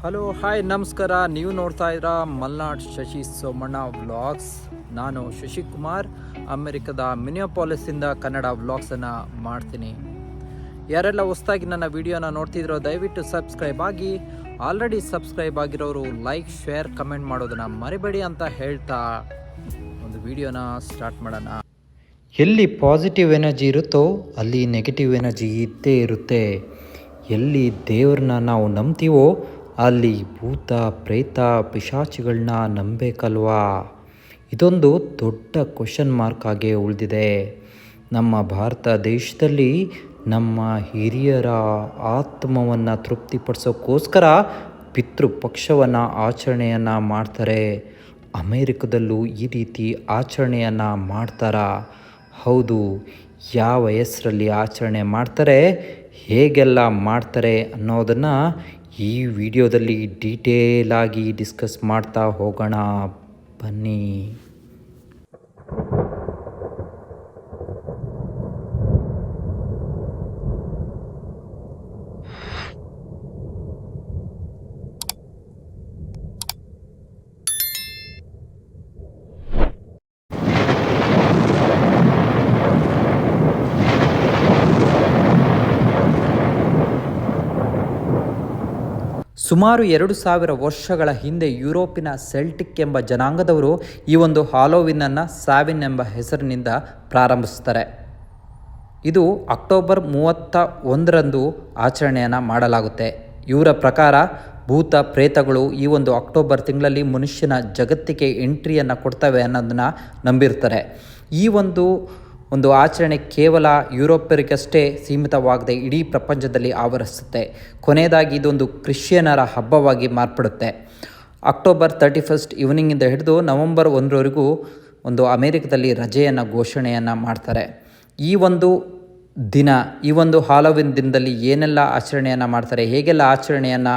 Hello hi ನಮಸ್ಕಾರ. ನೀವು ನೋಡ್ತಾ ಇದ್ದೀರಾ ಮಲ್ನಾಡ್ ಶಶಿ ಸೋಮಣ್ಣ ವ್ಲಾಗ್ಸ್. ನಾನು ಶಶಿಕುಮಾರ್, ಅಮೆರಿಕದ ಮಿನಿಯಾಪಾಲಿಸಿಂದ ಕನ್ನಡ ವ್ಲಾಗ್ಸನ್ನು ಮಾಡ್ತೀನಿ. ಯಾರೆಲ್ಲ ಹೊಸದಾಗಿ ನನ್ನ ವಿಡಿಯೋನ ನೋಡ್ತಿದ್ರೋ ದಯವಿಟ್ಟು ಸಬ್ಸ್ಕ್ರೈಬ್ ಆಗಿ. ಆಲ್ರೆಡಿ ಸಬ್ಸ್ಕ್ರೈಬ್ ಆಗಿರೋರು ಲೈಕ್, ಶೇರ್, ಕಮೆಂಟ್ ಮಾಡೋದನ್ನು ಮರಿಬೇಡಿ ಅಂತ ಹೇಳ್ತಾ ಒಂದು ವಿಡಿಯೋನ ಸ್ಟಾರ್ಟ್ ಮಾಡೋಣ. ಎಲ್ಲಿ ಪಾಸಿಟಿವ್ ಎನರ್ಜಿ ಇರುತ್ತೋ ಅಲ್ಲಿ ನೆಗೆಟಿವ್ ಎನರ್ಜಿ ಇದ್ದೇ ಇರುತ್ತೆ. ಎಲ್ಲಿ ದೇವ್ರನ್ನ ನಾವು ನಂಬ್ತೀವೋ ಅಲ್ಲಿ ಭೂತ, ಪ್ರೇತ, ಪಿಶಾಚಿಗಳನ್ನ ನಂಬೇಕಲ್ವಾ? ಇದೊಂದು ದೊಡ್ಡ ಕ್ವಶನ್ ಮಾರ್ಕ್ ಆಗಿ ಉಳಿದಿದೆ. ನಮ್ಮ ಭಾರತ ದೇಶದಲ್ಲಿ ನಮ್ಮ ಹಿರಿಯರ ಆತ್ಮವನ್ನು ತೃಪ್ತಿಪಡಿಸೋಕ್ಕೋಸ್ಕರ ಪಿತೃಪಕ್ಷವನ್ನು ಆಚರಣೆಯನ್ನು ಮಾಡ್ತಾರೆ. ಅಮೇರಿಕದಲ್ಲೂ ಈ ರೀತಿ ಆಚರಣೆಯನ್ನು ಮಾಡ್ತಾರಾ? ಹೌದು. ಯಾವ ಹೆಸರಲ್ಲಿ ಆಚರಣೆ ಮಾಡ್ತಾರೆ, ಹೇಗೆಲ್ಲ ಮಾಡ್ತಾರೆ ಅನ್ನೋದನ್ನು ಈ ವಿಡಿಯೋದಲ್ಲಿ ಡೀಟೇಲ್ ಆಗಿ ಡಿಸ್ಕಸ್ ಮಾಡ್ತಾ ಹೋಗೋಣ ಬನ್ನಿ. ಸುಮಾರು 2000 ವರ್ಷಗಳ ಹಿಂದೆ ಯುರೋಪಿನ ಸೆಲ್ಟಿಕ್ ಎಂಬ ಜನಾಂಗದವರು ಈ ಒಂದು ಹಾಲೋವಿನನ್ನು ಸಾವಿನ್ ಎಂಬ ಹೆಸರಿನಿಂದ ಪ್ರಾರಂಭಿಸ್ತಾರೆ. ಇದು ಅಕ್ಟೋಬರ್ 31ರಂದು ಆಚರಣೆಯನ್ನು ಮಾಡಲಾಗುತ್ತೆ. ಇವರ ಪ್ರಕಾರ ಭೂತ ಪ್ರೇತಗಳು ಈ ಒಂದು ಅಕ್ಟೋಬರ್ ತಿಂಗಳಲ್ಲಿ ಮನುಷ್ಯನ ಜಗತ್ತಿಗೆ ಎಂಟ್ರಿಯನ್ನು ಕೊಡ್ತವೆ ಅನ್ನೋದನ್ನು ನಂಬಿರ್ತಾರೆ. ಈ ಒಂದು ಆಚರಣೆ ಕೇವಲ ಯುರೋಪ್ಯರಿಗಷ್ಟೇ ಸೀಮಿತವಾಗದೆ ಇಡೀ ಪ್ರಪಂಚದಲ್ಲಿ ಆವರಿಸುತ್ತೆ. ಕೊನೆಯದಾಗಿ ಇದೊಂದು ಕ್ರಿಶ್ಚಿಯನರ ಹಬ್ಬವಾಗಿ ಮಾರ್ಪಡುತ್ತೆ. ಅಕ್ಟೋಬರ್ 31 ಈವ್ನಿಂಗಿಂದ ಹಿಡಿದು ನವೆಂಬರ್ 1ರವರೆಗೂ ಒಂದು ಅಮೇರಿಕದಲ್ಲಿ ರಜೆಯನ್ನು ಘೋಷಣೆಯನ್ನು ಮಾಡ್ತಾರೆ. ಈ ಒಂದು ಹಾಲೋವಿನ್ ದಿನದಲ್ಲಿ ಏನೆಲ್ಲ ಆಚರಣೆಯನ್ನು ಮಾಡ್ತಾರೆ, ಹೇಗೆಲ್ಲ ಆಚರಣೆಯನ್ನು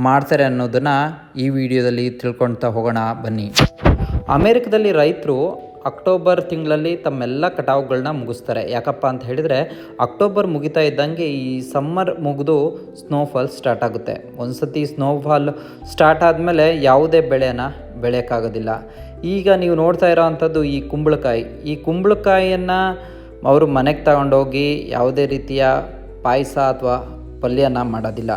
ಮಾಡ್ತಾರೆ ಅನ್ನೋದನ್ನು ಈ ವಿಡಿಯೋದಲ್ಲಿ ತಿಳ್ಕೊಳ್ತಾ ಹೋಗೋಣ ಬನ್ನಿ. ಅಮೇರಿಕದಲ್ಲಿ ರೈತರು ಅಕ್ಟೋಬರ್ ತಿಂಗಳಲ್ಲಿ ತಮ್ಮೆಲ್ಲ ಕಟಾವುಗಳನ್ನ ಮುಗಿಸ್ತಾರೆ. ಯಾಕಪ್ಪ ಅಂತ ಹೇಳಿದರೆ ಅಕ್ಟೋಬರ್ ಮುಗಿತಾ ಇದ್ದಂಗೆ ಈ ಸಮ್ಮರ್ ಮುಗಿದು ಸ್ನೋಫಾಲ್ ಸ್ಟಾರ್ಟ್ ಆಗುತ್ತೆ. ಒಂದು ಸತಿ ಸ್ನೋಫಾಲ್ ಸ್ಟಾರ್ಟ್ ಆದಮೇಲೆ ಯಾವುದೇ ಬೆಳೆನ ಬೆಳೆಯೋಕ್ಕಾಗೋದಿಲ್ಲ. ಈಗ ನೀವು ನೋಡ್ತಾ ಇರೋ ಅಂಥದ್ದು ಈ ಕುಂಬಳಕಾಯಿಯನ್ನು ಅವರು ಮನೆಗೆ ತಗೊಂಡೋಗಿ ಯಾವುದೇ ರೀತಿಯ ಪಾಯಸ ಅಥವಾ ಪಲ್ಯನ ಮಾಡೋದಿಲ್ಲ.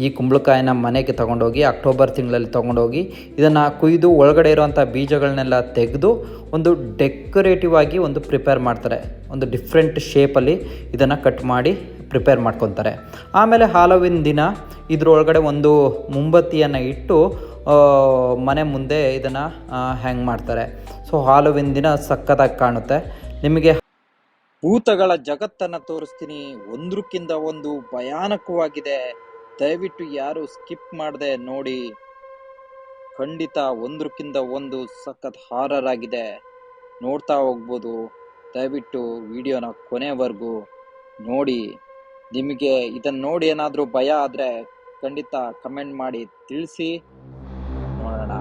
ಈ ಕುಂಬಳಕಾಯಿನ ಮನೆಗೆ ತಗೊಂಡೋಗಿ ಅಕ್ಟೋಬರ್ ತಿಂಗಳಲ್ಲಿ ತೊಗೊಂಡೋಗಿ ಇದನ್ನು ಕುಯ್ದು ಒಳಗಡೆ ಇರೋವಂಥ ಬೀಜಗಳನ್ನೆಲ್ಲ ತೆಗೆದು ಒಂದು ಡೆಕೋರೇಟಿವ್ ಆಗಿ ಒಂದು ಪ್ರಿಪೇರ್ ಮಾಡ್ತಾರೆ. ಒಂದು ಡಿಫ್ರೆಂಟ್ ಶೇಪಲ್ಲಿ ಇದನ್ನು ಕಟ್ ಮಾಡಿ ಪ್ರಿಪೇರ್ ಮಾಡ್ಕೊತಾರೆ. ಆಮೇಲೆ ಹಾಲೋವಿನ್ ದಿನ ಇದರೊಳಗಡೆ ಒಂದು ಮೊಂಬತ್ತಿಯನ್ನು ಇಟ್ಟು ಮನೆ ಮುಂದೆ ಇದನ್ನು ಹ್ಯಾಂಗ್ ಮಾಡ್ತಾರೆ. ಸೊ ಹಾಲೋವಿನ್ ದಿನ ಸಕ್ಕತ್ತಾಗಿ ಕಾಣುತ್ತೆ. ನಿಮಗೆ ಭೂತಗಳ ಜಗತ್ತನ್ನು ತೋರಿಸ್ತೀನಿ. ಒಂದಕ್ಕಿಂತ ಒಂದು ಭಯಾನಕವಾಗಿದೆ. ದಯವಿಟ್ಟು ಯಾರು ಸ್ಕಿಪ್ ಮಾಡದೆ ನೋಡಿ. ಖಂಡಿತ ಒಂದಕ್ಕಿಂತ ಒಂದು ಸಖತ್ ಹಾರರ್ ಆಗಿದೆ. ನೋಡ್ತಾ ಹೋಗ್ಬೋದು. ದಯವಿಟ್ಟು ವಿಡಿಯೋನ ಕೊನೆವರೆಗೂ ನೋಡಿ. ನಿಮಗೆ ಇದನ್ನು ನೋಡಿ ಏನಾದರೂ ಭಯ ಆದರೆ ಖಂಡಿತ ಕಮೆಂಟ್ ಮಾಡಿ ತಿಳಿಸಿ, ನೋಡೋಣ.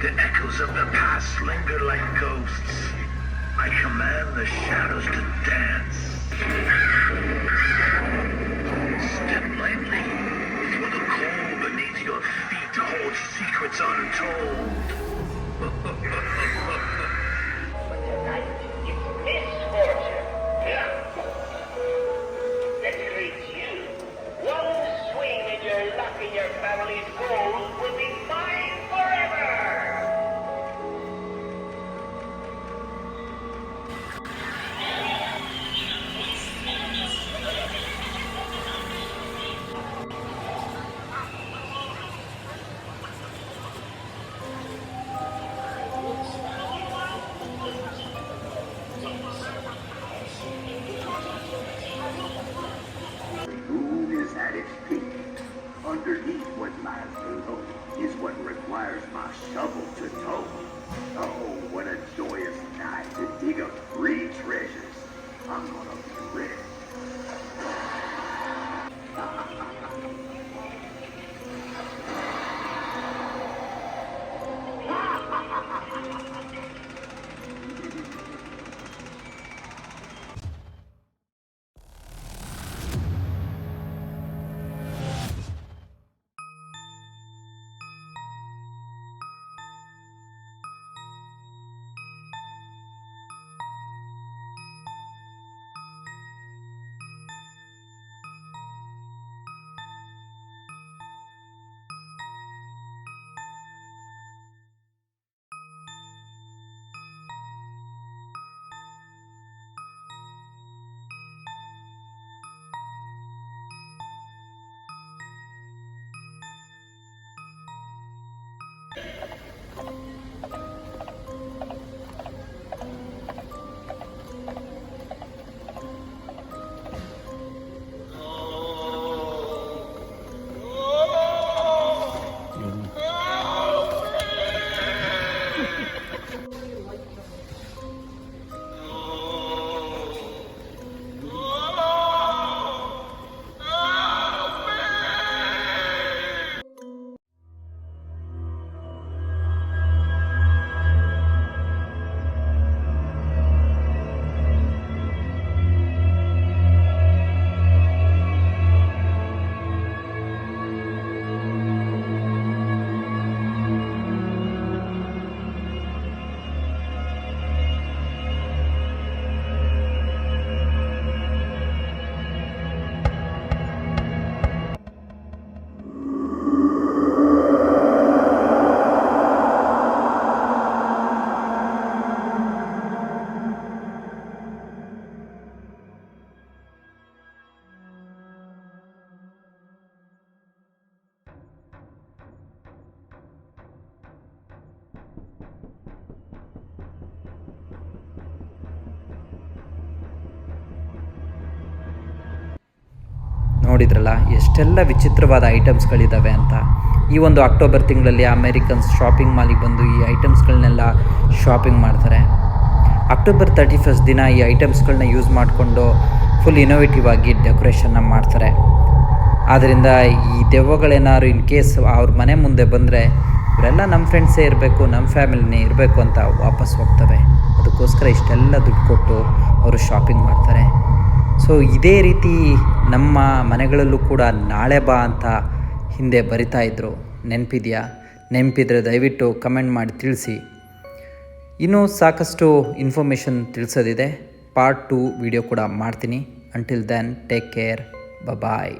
The echoes of the past linger like ghosts. I command the shadows to dance. Step lightly, for the cold beneath your feet holds secrets untold. Misfortune. Yeah. That creates you. One swing and you're lucky your family's gold. shovel to toe. Oh, what a joyous night to dig up 3 treasures. I'm gonna be rich. ನೋಡಿದ್ರಲ್ಲ ಎಷ್ಟೆಲ್ಲ ವಿಚಿತ್ರವಾದ ಐಟಮ್ಸ್ಗಳಿದ್ದಾವೆ ಅಂತ. ಈ ಒಂದು October ತಿಂಗಳಲ್ಲಿ Americans shopping ಮಾಲಿಗೆ ಬಂದು ಈ ಐಟಮ್ಸ್ಗಳನ್ನೆಲ್ಲ ಶಾಪಿಂಗ್ ಮಾಡ್ತಾರೆ. ಅಕ್ಟೋಬರ್ 31 ದಿನ ಈ ಐಟಮ್ಸ್ಗಳನ್ನ ಯೂಸ್ ಮಾಡಿಕೊಂಡು ಫುಲ್ ಇನೋವೇಟಿವ್ ಆಗಿ ಡೆಕೋರೇಷನ್ನ ಮಾಡ್ತಾರೆ. ಆದ್ದರಿಂದ ಈ ದೆವ್ವಗಳೇನಾದ್ರು ಇನ್ ಕೇಸ್ ಅವ್ರ ಮನೆ ಮುಂದೆ ಬಂದರೆ ಇವರೆಲ್ಲ ನಮ್ಮ ಫ್ರೆಂಡ್ಸೇ ಇರಬೇಕು, ನಮ್ಮ ಫ್ಯಾಮಿಲಿನೇ ಇರಬೇಕು ಅಂತ ವಾಪಸ್ ಹೋಗ್ತವೆ. ಅದಕ್ಕೋಸ್ಕರ ಇಷ್ಟೆಲ್ಲ ದುಡ್ಡು ಕೊಟ್ಟು ಅವರು ಶಾಪಿಂಗ್ ಮಾಡ್ತಾರೆ. ಸೊ ಇದೇ ರೀತಿ ನಮ್ಮ ಮನೆಗಳಲ್ಲೂ ಕೂಡ ನಾಳೆ ಬಾ ಅಂತ ಹಿಂದೆ ಬರಿತಾ ಇದ್ದರು. ನೆನಪಿದೆಯಾ? ನೆನಪಿದ್ರೆ ದಯವಿಟ್ಟು ಕಮೆಂಟ್ ಮಾಡಿ ತಿಳಿಸಿ. ಇನ್ನೂ ಸಾಕಷ್ಟು ಇನ್ಫಾರ್ಮೇಷನ್ ತಿಳಿಸೋದಿದೆ. ಪಾರ್ಟ್ 2 ವಿಡಿಯೋ ಕೂಡ ಮಾಡ್ತೀನಿ. ಅಂಟಿಲ್ ದೆನ್ ಟೇಕ್ ಕೇರ್, ಬಾಯ್.